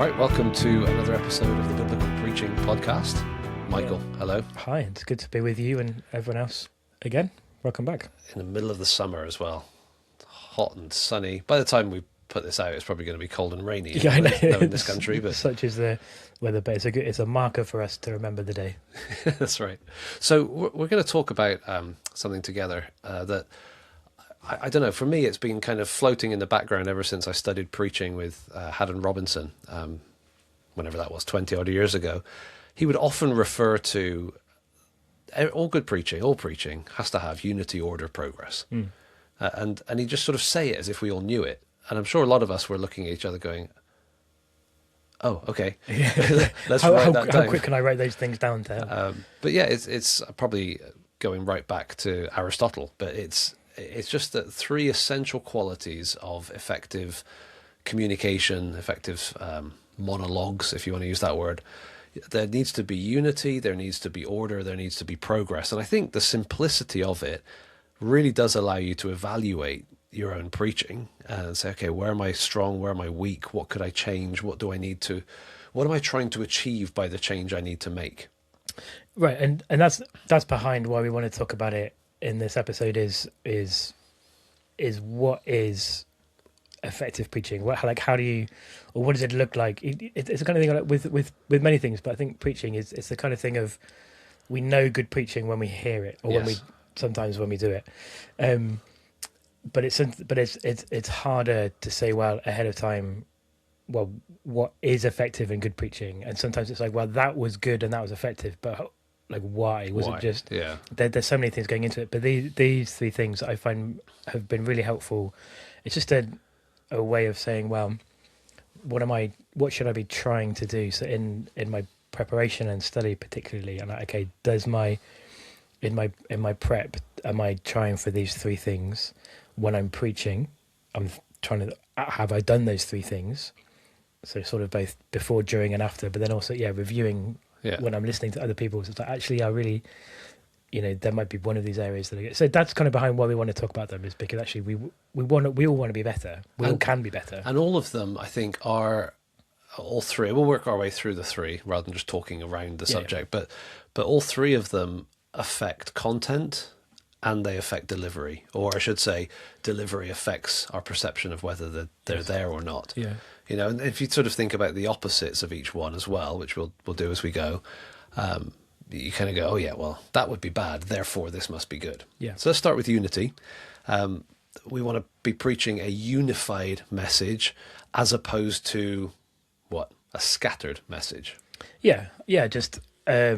right, welcome to another episode of the Biblical Preaching Podcast. Michael, hello. Hi, it's good to be with you and everyone else again. Welcome back. In the middle of the summer as well. Hot and sunny. By the time we put this out, it's probably going to be cold and rainy I know. in this country. But Such is the weather, but it's a marker for us to remember the day. That's right. So we're going to talk about something together that, I don't know, for me it's been kind of floating in the background ever since I studied preaching with Haddon Robinson, whenever that was, 20 odd years ago. He would often refer to all preaching has to have unity, order, progress. And he'd just sort of say it as if we all knew it. And I'm sure a lot of us were looking at each other going, oh, okay, let's write that down. How quick can I write those things down? But yeah, it's probably going right back to Aristotle, but it's just that three essential qualities of effective communication, effective monologues, if you want to use that word. There needs to be unity, there needs to be order, there needs to be progress. And I think the simplicity of it really does allow you to evaluate your own preaching and say, okay, where am I strong? Where am I weak? What could I change? What am I trying to achieve by the change I need to make? Right. And that's behind why we want to talk about it in this episode is what is effective preaching? How do you, or what does it look like? It's the kind of thing like with many things, but I think preaching it's the kind of thing of, we know good preaching when we hear it, or Yes. sometimes when we do it. But it's harder to say, well, ahead of time, well, what is effective and good preaching? And sometimes it's like, well, that was good and that was effective, but like, why? Was it just, yeah. There's so many things going into it, but these three things I find have been really helpful. It's just a way of saying, well, what should I be trying to do? So in my preparation and study particularly, I'm like, okay, in my prep, am I trying for these three things? When I'm preaching, I'm trying to, have I done those three things? So sort of both before, during and after, but then also, reviewing when I'm listening to other people. So it's like, actually, I really, there might be one of these areas that I get. So that's kind of behind why we want to talk about them, is because actually we all want to be better. We all can be better. And all of them, I think, are all three. We'll work our way through the three rather than just talking around the subject. But all three of them affect content and they affect delivery, or I should say, delivery affects our perception of whether they're there or not. Yeah. And if you sort of think about the opposites of each one as well, which we'll do as we go, you kind of go, oh yeah, well, that would be bad, therefore this must be good. Yeah. So let's start with unity. We want to be preaching a unified message as opposed to a scattered message. Yeah, just a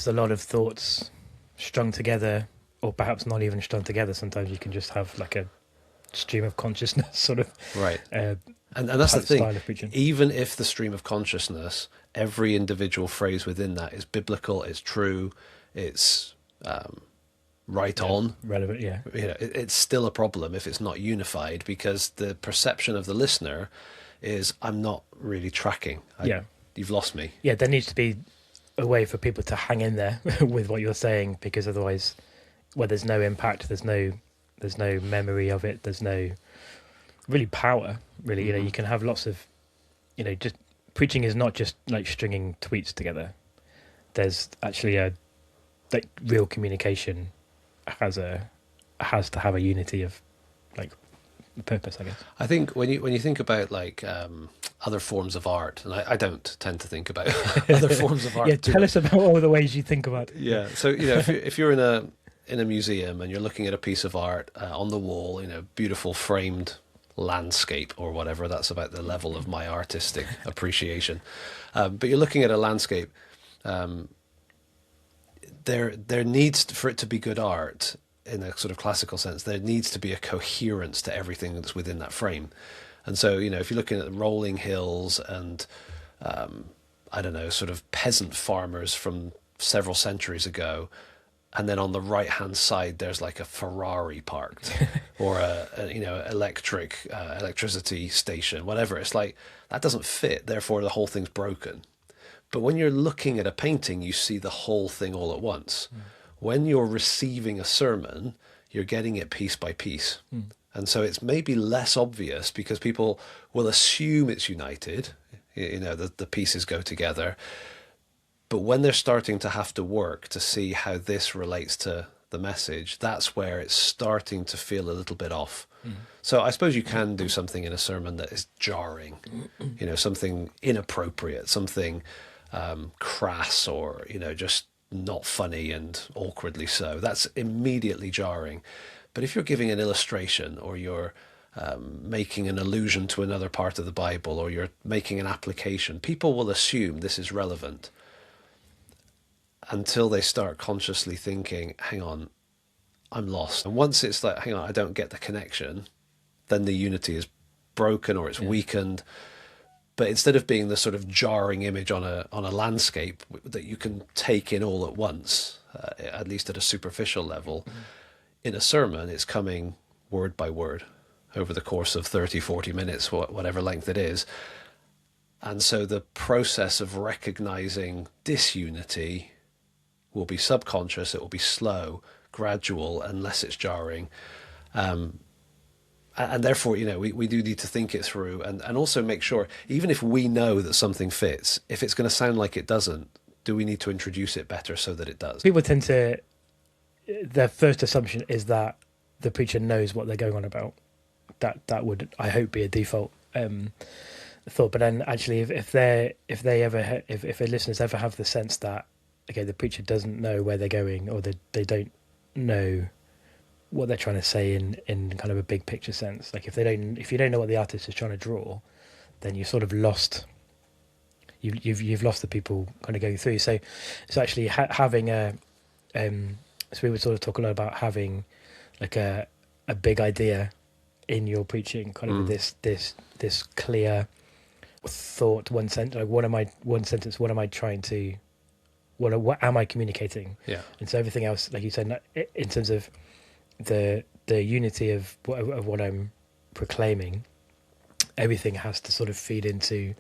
lot of thoughts strung together, or perhaps not even strung together. Sometimes you can just have like a stream of consciousness sort of. Right. And that's the thing. Style of preaching. Even if the stream of consciousness, every individual phrase within that is biblical, it's true, it's right on. Relevant, yeah. It's still a problem if it's not unified, because the perception of the listener is, I'm not really tracking. You've lost me. Yeah, there needs to be a way for people to hang in there with what you're saying, because otherwise, there's no impact, there's no memory of it, there's no really power, really. Mm-hmm. You can have lots of, just preaching is not just like stringing tweets together. There's actually real communication has to have a unity of like purpose, I guess. I think when you think about like other forms of art, and I don't tend to think about other forms of art. Yeah, tell us about all the ways you think about it. Yeah, so if you're in a museum and you're looking at a piece of art on the wall, beautiful framed landscape or whatever, that's about the level of my artistic appreciation. But you're looking at a landscape. There needs for it to be good art in a sort of classical sense. There needs to be a coherence to everything that's within that frame. And so, if you're looking at the rolling hills and I don't know, sort of peasant farmers from several centuries ago, and then on the right hand side there's like a Ferrari parked or a electricity station, whatever. It's like, that doesn't fit, therefore the whole thing's broken. But when you're looking at a painting, you see the whole thing all at once. When you're receiving a sermon, you're getting it piece by piece. And so it's maybe less obvious because people will assume it's united. The pieces go together. But when they're starting to have to work to see how this relates to the message, that's where it's starting to feel a little bit off. So I suppose you can do something in a sermon that is jarring, something inappropriate, something crass, or, just not funny and awkwardly so. That's immediately jarring. But if you're giving an illustration, or you're making an allusion to another part of the Bible, or you're making an application, people will assume this is relevant until they start consciously thinking, hang on, I'm lost. And once it's like, hang on, I don't get the connection, then the unity is broken, or it's weakened. But instead of being the sort of jarring image on a landscape that you can take in all at once, at least at a superficial level, in a sermon, it's coming word by word over the course of 30, 40 minutes, whatever length it is. And so the process of recognizing disunity will be subconscious, it will be slow, gradual, unless it's jarring. And therefore, we do need to think it through, and also make sure, even if we know that something fits, if it's going to sound like it doesn't, do we need to introduce it better so that it does? People tend to, their first assumption is that the preacher knows what they're going on about. That would, I hope, be a default thought. But then actually, if their listeners ever have the sense that, okay, the preacher doesn't know where they're going, or they don't know what they're trying to say in kind of a big picture sense. Like if you don't know what the artist is trying to draw, then you're sort of lost. You've lost the people kind of going through. So actually having so we would sort of talk a lot about having like a big idea in your preaching, kind of this clear thought, one sentence. Like what am I trying to? What am I communicating? Yeah. And so everything else, like you said, in terms of the unity of what I'm proclaiming, everything has to sort of feed into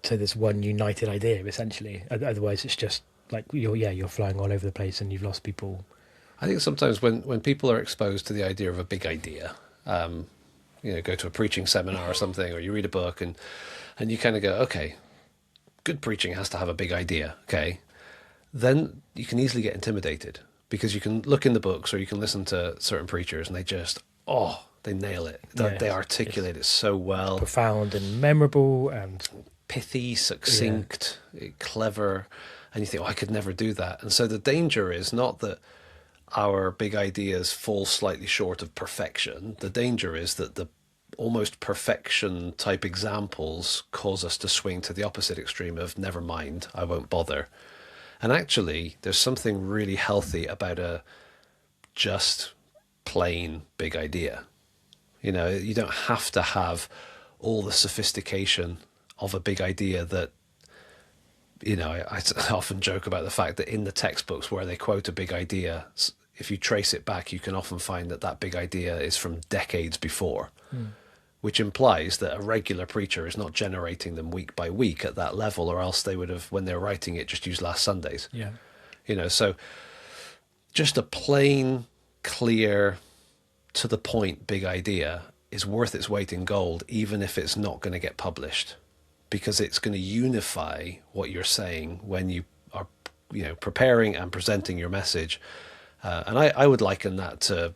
this one united idea, essentially. Otherwise, it's just like you're flying all over the place and you've lost people. I think sometimes when people are exposed to the idea of a big idea, go to a preaching seminar or something, or you read a book and you kind of go, okay, good preaching has to have a big idea, okay? Then you can easily get intimidated, because you can look in the books or you can listen to certain preachers and they nail it. They articulate it so well. Profound and memorable and pithy, succinct, clever. And you think, I could never do that. And so the danger is not that our big ideas fall slightly short of perfection. The danger is that the almost perfection type examples cause us to swing to the opposite extreme of never mind, I won't bother. And actually, there's something really healthy about a just plain big idea. You don't have to have all the sophistication of a big idea that, I often joke about the fact that in the textbooks where they quote a big idea, if you trace it back, you can often find that big idea is from decades before. Which implies that a regular preacher is not generating them week by week at that level, or else they would have, when they're writing it, just used last Sunday's. Yeah. So just a plain, clear, to the point big idea is worth its weight in gold, even if it's not going to get published, because it's going to unify what you're saying when you are, preparing and presenting your message. And I would liken that to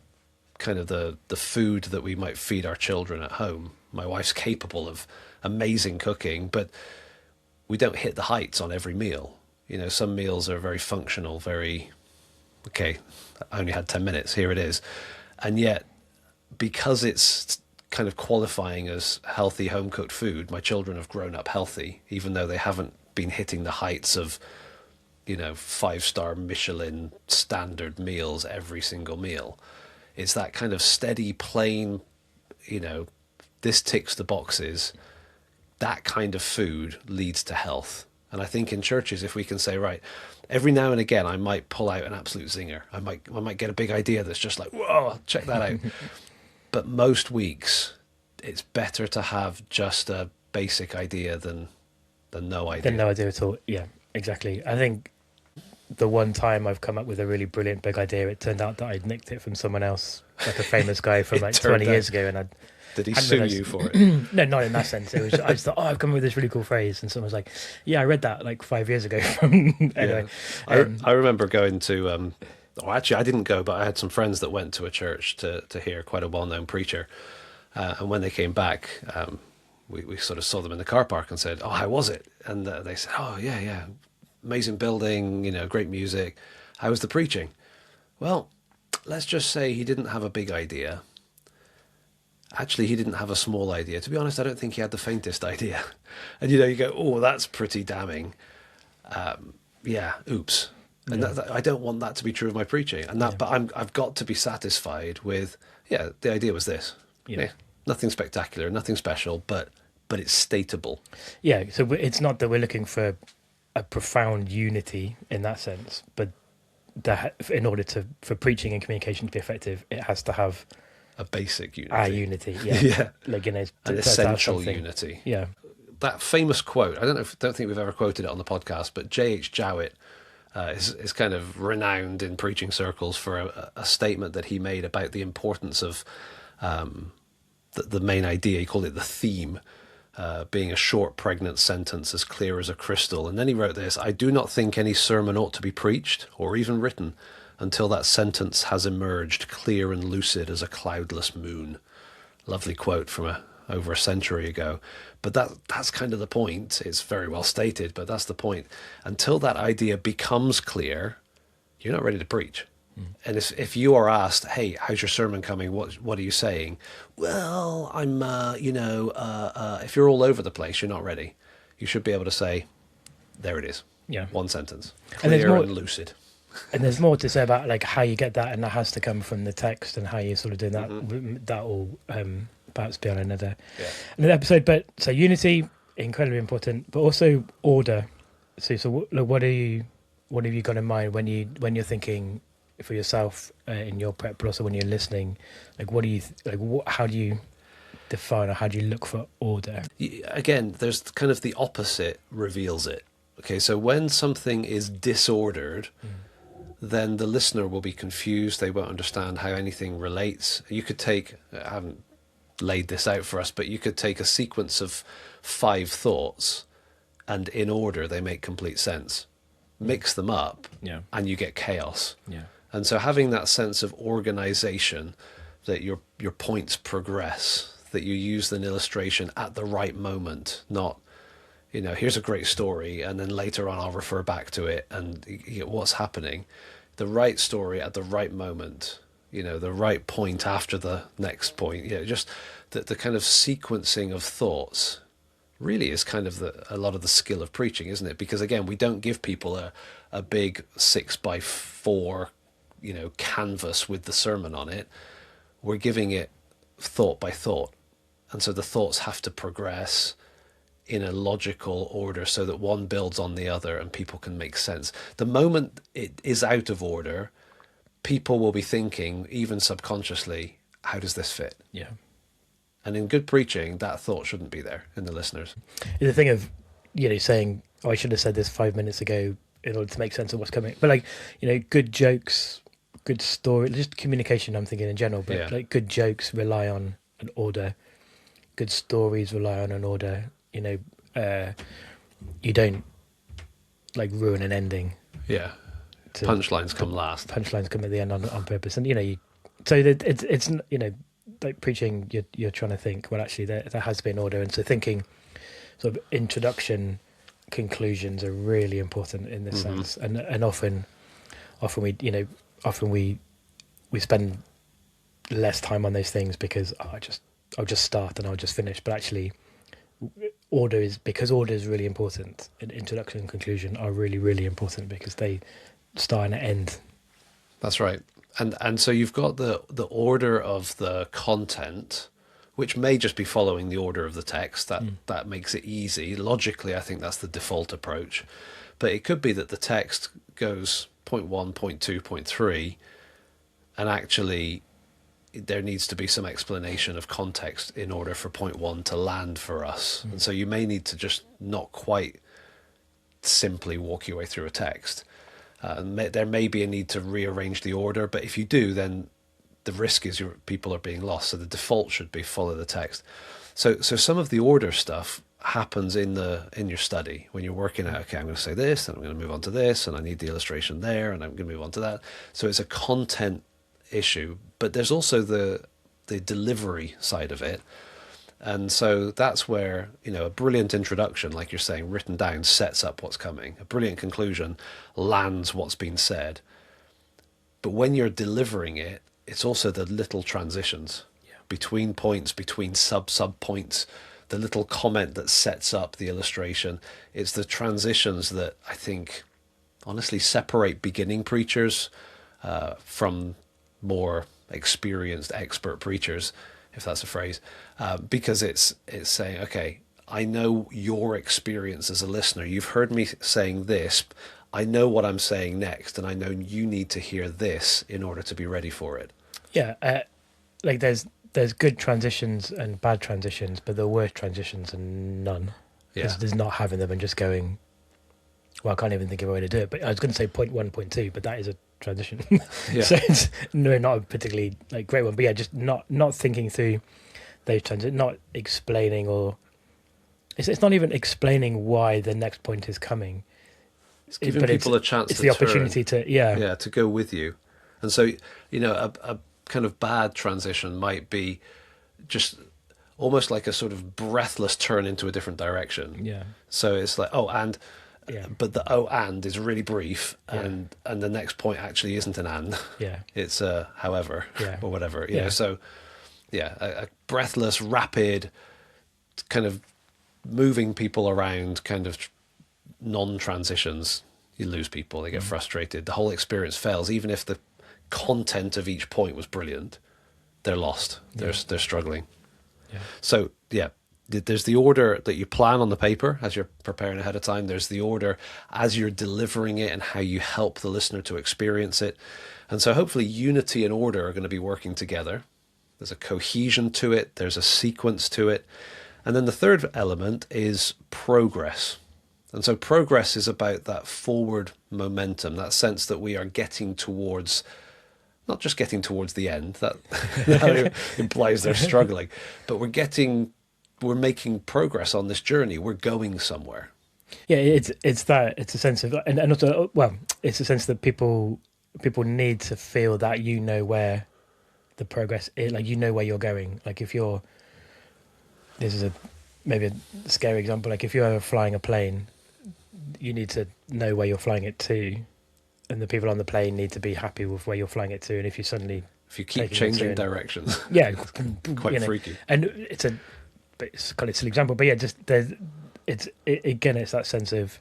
kind of the food that we might feed our children at home. My wife's capable of amazing cooking, but we don't hit the heights on every meal. Some meals are very functional, I only had 10 minutes, here it is. And yet, because it's kind of qualifying as healthy home-cooked food, my children have grown up healthy, even though they haven't been hitting the heights of, 5-star Michelin standard meals every single meal. It's that kind of steady, plain, this ticks the boxes. That kind of food leads to health. And I think in churches, if we can say, right, every now and again, I might pull out an absolute zinger. I might get a big idea that's just like, whoa, check that out. But most weeks, it's better to have just a basic idea than no idea. Than no idea at all. Yeah, exactly. I think the one time I've come up with a really brilliant big idea, it turned out that I'd nicked it from someone else, like a famous guy from It like turned 20 years ago, and I Did he hadn't sue realised. you for it? No, not in that sense. It was I just thought, oh, I've come up with this really cool phrase, and someone was like, yeah, I read that like 5 years ago. From anyway, I remember going to. Actually, I didn't go, but I had some friends that went to a church to hear quite a well-known preacher. And when they came back, we sort of saw them in the car park and said, "Oh, how was it?" And they said, "Oh, yeah, amazing building, great music. How was the preaching?" Well, let's just say he didn't have a big idea. Actually, he didn't have a small idea. To be honest, I don't think he had the faintest idea. And you go, "Oh, that's pretty damning." Yeah, oops. And I don't want that to be true of my preaching. And but I've got to be satisfied with, the idea was this. Yeah. Nothing spectacular, nothing special, but it's stateable. Yeah, so it's not that we're looking for a profound unity in that sense, but that in order for preaching and communication to be effective, it has to have A basic unity. a unity. Yeah, Yeah. like An essential unity. Yeah, That famous quote, I don't think we've ever quoted it on the podcast, but J.H. Jowett is kind of renowned in preaching circles for a statement that he made about the importance of the main idea. He called it the theme, being a short, pregnant sentence as clear as a crystal. And then he wrote this: "I do not think any sermon ought to be preached or even written until that sentence has emerged clear and lucid as a cloudless moon." Lovely quote from over a century ago. But that's kind of the point. It's very well stated, but that's the point. Until that idea becomes clear, you're not ready to preach. And if you are asked, "Hey, how's your sermon coming? What are you saying?" Well, I'm, if you're all over the place, you're not ready. You should be able to say, there it is. yeah. One sentence. And there's Clear more- and lucid. And there's more to say about like how you get that, and that has to come from the text and how you're sort of doing that. That will perhaps be on another episode. But so unity, incredibly important, but also order. So what have you got in mind when you're thinking for yourself in your prep, but also when you're listening? Like, what do you how do you define, or how do you look for order? Again, there's kind of the opposite reveals it. Okay, so when something is disordered, then the listener will be confused. They won't understand how anything relates. You could take, I haven't laid this out for us, but you could take a sequence of 5 thoughts, and in order they make complete sense. Mix them up, and you get chaos. Yeah. And so having that sense of organization, that your points progress, that you use an illustration at the right moment, not, here's a great story, and then later on I'll refer back to it, and what's happening. The right story at the right moment, the right point after the next point. Just the kind of sequencing of thoughts really is kind of a lot of the skill of preaching, isn't it? Because again, we don't give people a big 6x4, canvas with the sermon on it. We're giving it thought by thought. And so the thoughts have to progress in a logical order so that one builds on the other and people can make sense. The moment it is out of order, people will be thinking, even subconsciously, how does this fit? Yeah. And in good preaching, that thought shouldn't be there in the listeners. the thing of saying, "Oh, I should have said this 5 minutes ago," in order to make sense of what's coming. But good jokes, good story, just communication, I'm thinking in general, but like good jokes rely on an order. Good stories rely on an order. You don't like ruin an ending. Yeah. Punchlines come last. Punchlines come at the end on purpose. And, so it's like preaching, you're trying to think, well, actually there has to be an order. And so thinking sort of introduction, conclusions are really important in this sense. And often we spend less time on those things because I'll just start and I'll just finish. But actually order is really important. And introduction and conclusion are really, really important because they start and end. That's right. And so you've got the order of the content, which may just be following the order of the text. That makes it easy. Logically, I think that's the default approach. But it could be that the text goes point 1, point 2, point 3, and actually there needs to be some explanation of context in order for point 1 to land for us. And so you may need to just not quite simply walk your way through a text. There may be a need to rearrange the order, but if you do, then the risk is people are being lost. So the default should be follow the text. So some of the order stuff happens in your study when you're working out, okay, I'm going to say this, and I'm going to move on to this, and I need the illustration there, and I'm going to move on to that. So it's a content issue, but there's also the delivery side of it. And so that's where, a brilliant introduction, like you're saying, written down, sets up what's coming. A brilliant conclusion lands what's been said. But when you're delivering it, it's also the little transitions between points, between sub points, the little comment that sets up the illustration. It's the transitions that I think honestly separate beginning preachers from more experienced expert preachers, if that's a phrase, because it's saying, okay, I know your experience as a listener. You've heard me saying this. I know what I'm saying next, and I know you need to hear this in order to be ready for it. Yeah, like there's good transitions and bad transitions, but the worst transitions are none. Yeah. There's not having them and just going, well, I can't even think of a way to do it. But I was going to say point 1, point 2, but that is a transition. Yeah. So it's not a particularly great one. But yeah, just not thinking through those transitions, not explaining, or it's not even explaining why the next point is coming. It's giving people a chance. It's the opportunity to to go with you. And so, a kind of bad transition might be just almost like a sort of breathless turn into a different direction. Yeah. So it's like, and is really brief, Yeah. and the next point actually isn't an and. Yeah. It's however, or whatever. Yeah. So a breathless, rapid, kind of moving people around, kind of non-transitions. You lose people. They get frustrated. The whole experience fails, even if the content of each point was brilliant. They're lost. They're struggling. Yeah. So there's the order that you plan on the paper as you're preparing ahead of time. There's the order as you're delivering it and how you help the listener to experience it. And so hopefully unity and order are going to be working together. There's a cohesion to it. There's a sequence to it. And then the third element is progress. And so progress is about that forward momentum, that sense that we are getting towards, not just getting towards the end, that implies they're struggling, but we're making progress on this journey. We're going somewhere. Yeah, it's a sense of, and also, it's a sense that people need to feel that where the progress is, like where you're going. Like this is maybe a scary example, like if you're flying a plane, you need to know where you're flying it to, and the people on the plane need to be happy with where you're flying it to. And if you keep changing directions, quite freaky. And it's kind of silly example, but yeah, just it's that sense of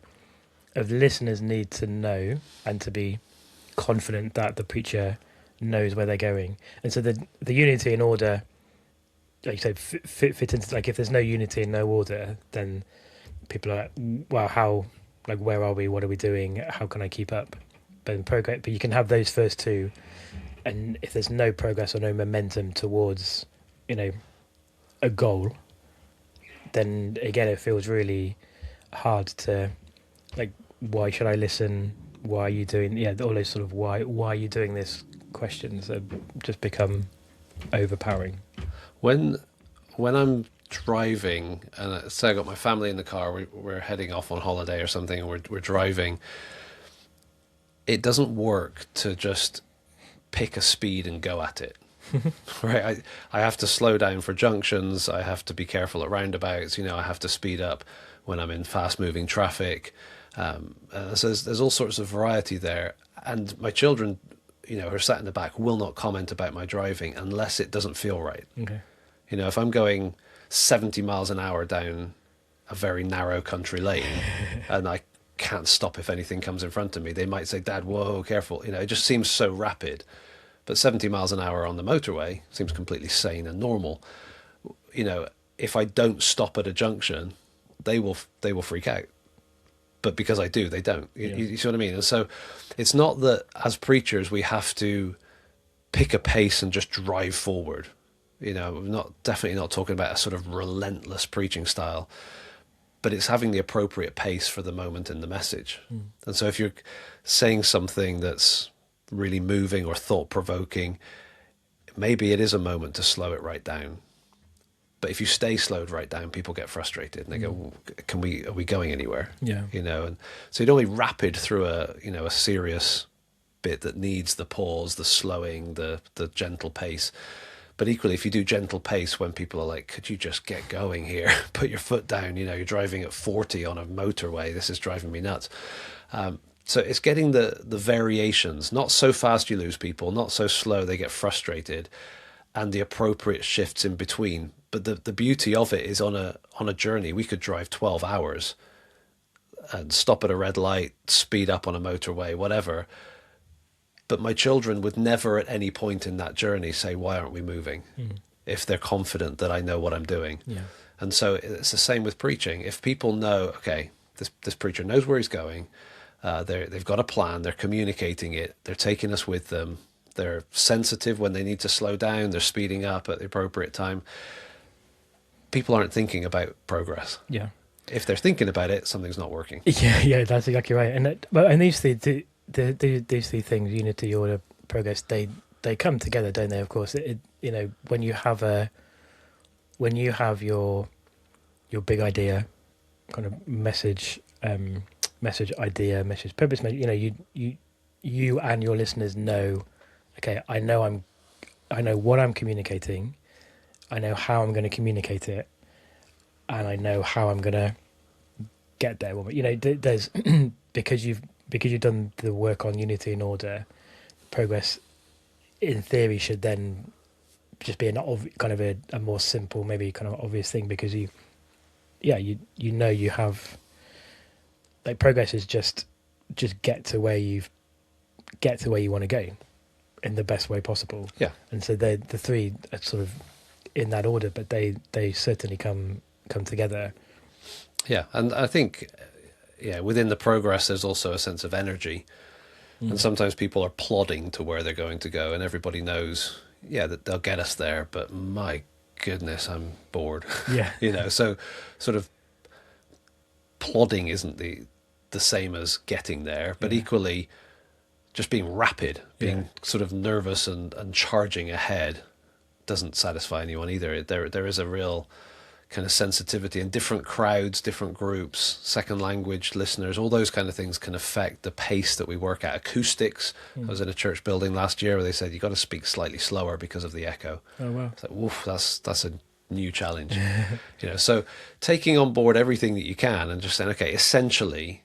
listeners need to know and to be confident that the preacher knows where they're going. And so the unity and order, like you said, fit into, like if there's no unity and no order, then people are like, well, how, like, where are we? What are we doing? How can I keep up? But you can have those first two, and if there's no progress or no momentum towards, a goal, then again it feels really hard to, like, why should I listen? Why are you doing? Yeah, all those sort of why are you doing this questions have just become overpowering. When I'm driving, and say I got my family in the car, we're heading off on holiday or something, and we're driving, it doesn't work to just pick a speed and go at it. Right? I have to slow down for junctions. I have to be careful at roundabouts. I have to speed up when I'm in fast moving traffic. So there's all sorts of variety there. And my children, who are sat in the back, will not comment about my driving unless it doesn't feel right. Okay. If I'm going 70 miles an hour down a very narrow country lane and I can't stop if anything comes in front of me, they might say, Dad, whoa, careful. It just seems so rapid. But 70 miles an hour on the motorway seems completely sane and normal. If I don't stop at a junction, they will freak out. But because I do, they don't. You see what I mean? And so it's not that as preachers we have to pick a pace and just drive forward. We're definitely not talking about a sort of relentless preaching style. but it's having the appropriate pace for the moment in the message. And so if you're saying something that's really moving or thought-provoking, maybe it is a moment to slow it right down. But if you stay slowed right down, people get frustrated and they go, well, are we going anywhere? Yeah. You know, and so you'd only rapid through a serious bit that needs the pause, the slowing, the gentle pace. But equally, if you do gentle pace when people are like, could you just get going here? Put your foot down, you know, you're driving at 40 on a motorway. This is driving me nuts. So it's getting the variations, not so fast you lose people, not so slow they get frustrated, and the appropriate shifts in between. But the beauty of it is on a journey, we could drive 12 hours and stop at a red light, speed up on a motorway, whatever. But my children would never at any point in that journey say, why aren't we moving? If they're confident that I know what I'm doing. Yeah. And so it's the same with preaching. If people know, okay, this preacher knows where he's going, they've got a plan, they're communicating it, they're taking us with them, they're sensitive when they need to slow down, they're speeding up at the appropriate time. People aren't thinking about progress. Yeah. If they're thinking about it, something's not working. Yeah, that's exactly right. And these three, these three things, unity, order, progress, they come together, don't they? Of course, you know, when you have your big idea, kind of message idea, message purpose, you know, you and your listeners know, okay, I know what I'm communicating, I know how I'm going to communicate it, and I know how I'm going to get there. You know, there's because you've done the work on unity and order, progress in theory should then just be a more simple, maybe kind of obvious thing, because you know you have, like, progress is just get to where you want to go in the best way possible. Yeah. And so the three are sort of in that order, but they certainly come together. Yeah, and I think, within the progress, there's also a sense of energy. And sometimes people are plodding to where they're going to go, and everybody knows, that they'll get us there, but my goodness, I'm bored. Yeah. You know, so sort of plodding isn't the same as getting there, but equally just being rapid, being sort of nervous and charging ahead doesn't satisfy anyone either. There is a real kind of sensitivity, and different crowds, different groups, second language listeners, all those kind of things can affect the pace that we work at. Acoustics. I was in a church building last year where they said you got to speak slightly slower because of the echo. Oh wow. It's like, woof, that's a new challenge. You know, so taking on board everything that you can and just saying, okay, essentially,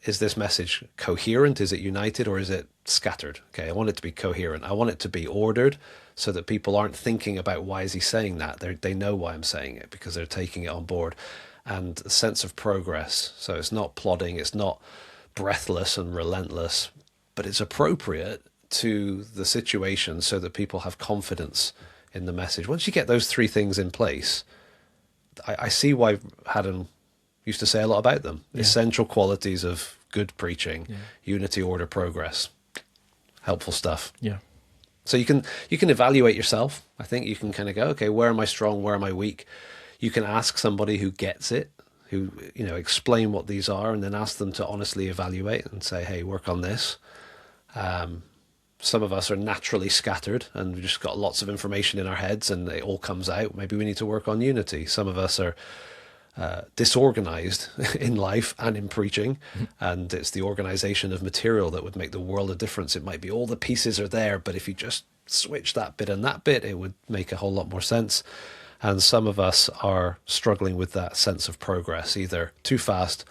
is this message coherent? Is it united, or is it scattered? Okay, I want it to be coherent. I want it to be ordered, so that people aren't thinking about why is he saying that. They know why I'm saying it because they're taking it on board. And a sense of progress. So it's not plodding, it's not breathless and relentless, but it's appropriate to the situation so that people have confidence in the message. Once you get those three things in place, I see why Haddon used to say a lot about them. Yeah. Essential qualities of good preaching, unity, order, progress. Helpful stuff. Yeah. So you can evaluate yourself. I think you can kind of go, okay, where am I strong? Where am I weak? You can ask somebody who gets it, who, explain what these are, and then ask them to honestly evaluate and say, hey, work on this. Some of us are naturally scattered and we've just got lots of information in our heads and it all comes out. Maybe we need to work on unity. Some of us are disorganized in life and in preaching, and it's the organization of material that would make the world of difference. It might be all the pieces are there, but if you just switch that bit and that bit, it would make a whole lot more sense. And some of us are struggling with that sense of progress, either too fast,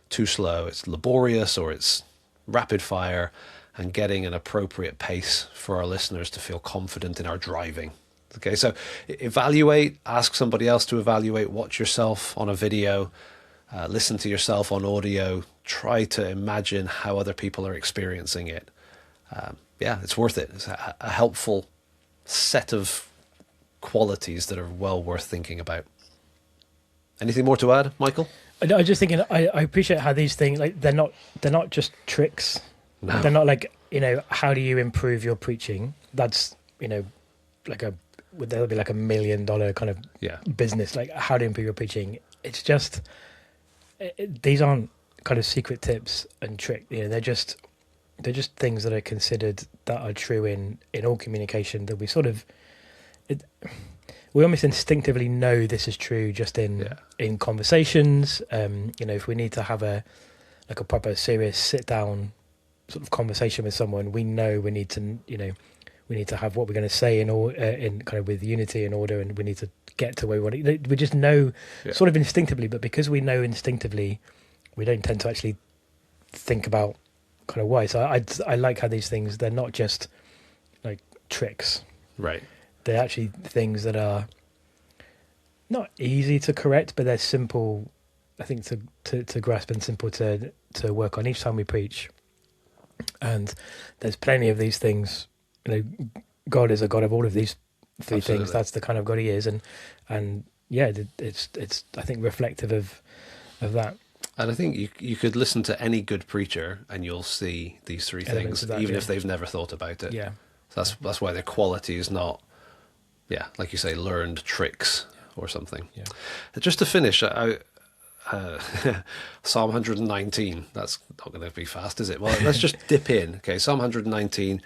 too slow, it's laborious, or it's rapid fire, and getting an appropriate pace for our listeners to feel confident in our driving. Okay, so evaluate, ask somebody else to evaluate, watch yourself on a video, listen to yourself on audio, try to imagine how other people are experiencing it. It's worth it. It's a helpful set of qualities that are well worth thinking about. Anything more to add, Michael? I was just thinking, I appreciate how these things, like, they're not just tricks. No. They're not like, how do you improve your preaching? That's, like there'll be like $1 million kind of business, like how to improve your preaching. It's just these aren't kind of secret tips and trick. They're just things that are considered that are true in all communication, that we sort of we almost instinctively know this is true just in conversations. If we need to have a proper serious sit down sort of conversation with someone, we know we need to have what we're going to say in kind of with unity and order, and we need to get to where we want to. We just know sort of instinctively, but because we know instinctively, we don't tend to actually think about kind of why. So I like how these things, they're not just like tricks, right? They're actually things that are not easy to correct, but they're simple, I think, to grasp and simple to work on each time we preach. And there's plenty of these things. God is a God of all of these three things. That's the kind of God he is, and it's I think reflective of that. And I think you could listen to any good preacher and you'll see these three things, even if they've never thought about it. Yeah, so that's why their quality is not, like you say, learned tricks or something. Yeah. Just to finish, Psalm 119. That's not going to be fast, is it? Well, let's just dip in. Okay, Psalm 119.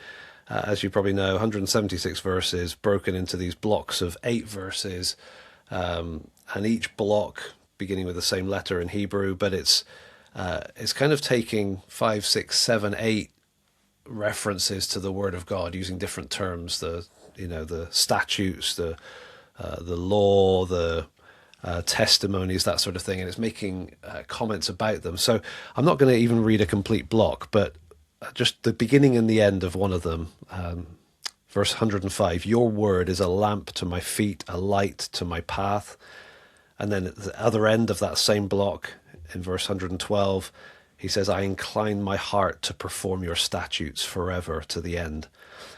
As you probably know, 176 verses broken into these blocks of 8 verses, and each block beginning with the same letter in Hebrew, but it's kind of taking 5, 6, 7, 8 references to the Word of God using different terms, the statutes, the law, the testimonies, that sort of thing, and it's making comments about them. So I'm not going to even read a complete block, but just the beginning and the end of one of them, verse 105, your word is a lamp to my feet, a light to my path. And then at the other end of that same block, in verse 112, he says, I incline my heart to perform your statutes forever, to the end.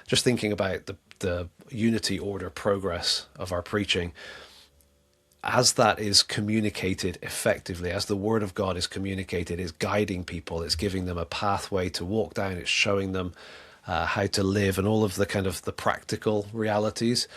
Just thinking about the unity, order, progress of our preaching, as that is communicated effectively, as the Word of God is communicated, is guiding people, it's giving them a pathway to walk down, it's showing them how to live and all of the kind of the practical realities.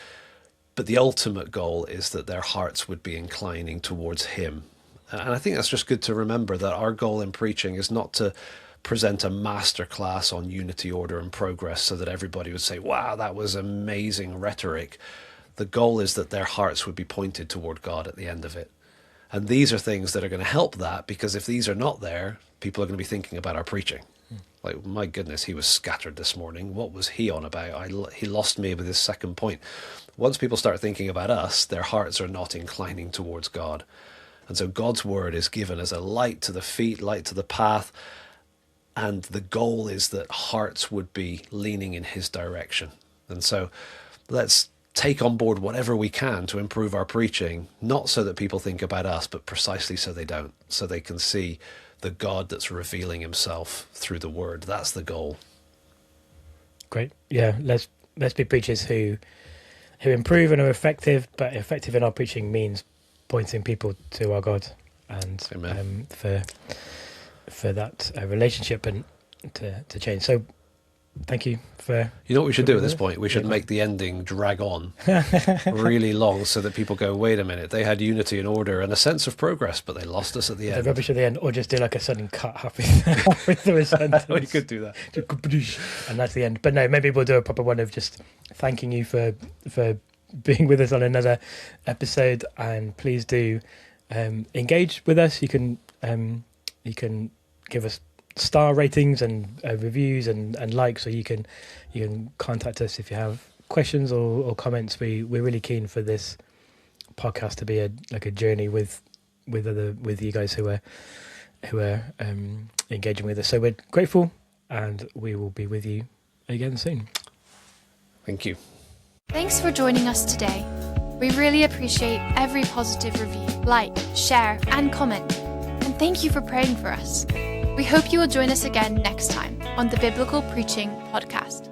But the ultimate goal is that their hearts would be inclining towards Him. And I think that's just good to remember, that our goal in preaching is not to present a masterclass on unity, order, and progress so that everybody would say, wow, that was amazing rhetoric. The goal is that their hearts would be pointed toward God at the end of it. And these are things that are going to help that, because if these are not there, people are going to be thinking about our preaching. Like, my goodness, he was scattered this morning. What was he on about? He lost me with his second point. Once people start thinking about us, their hearts are not inclining towards God. And so God's word is given as a light to the feet, light to the path. And the goal is that hearts would be leaning in his direction. And so let's take on board whatever we can to improve our preaching, not so that people think about us, but precisely so they don't, so they can see the God that's revealing himself through the word. That's the goal. Great. Yeah, let's be preachers who improve and are effective, but effective in our preaching means pointing people to our God, and for that relationship and to change. So thank you for... You know what we should do at this point? We should make the ending drag on really long so that people go, wait a minute, they had unity and order and a sense of progress, but they lost us at the end. The rubbish at the end, or just do like a sudden cut halfway through a sentence. We could do that. And that's the end. But no, maybe we'll do a proper one of just thanking you for being with us on another episode, and please do engage with us. You can give us star ratings and reviews and likes, or you can contact us if you have questions or comments. We're really keen for this podcast to be a journey with you guys who are engaging with us. So we're grateful, and we will be with you again soon. Thank you. Thanks for joining us today. We really appreciate every positive review, like, share, and comment. And thank you for praying for us. We hope you will join us again next time on the Biblical Preaching Podcast.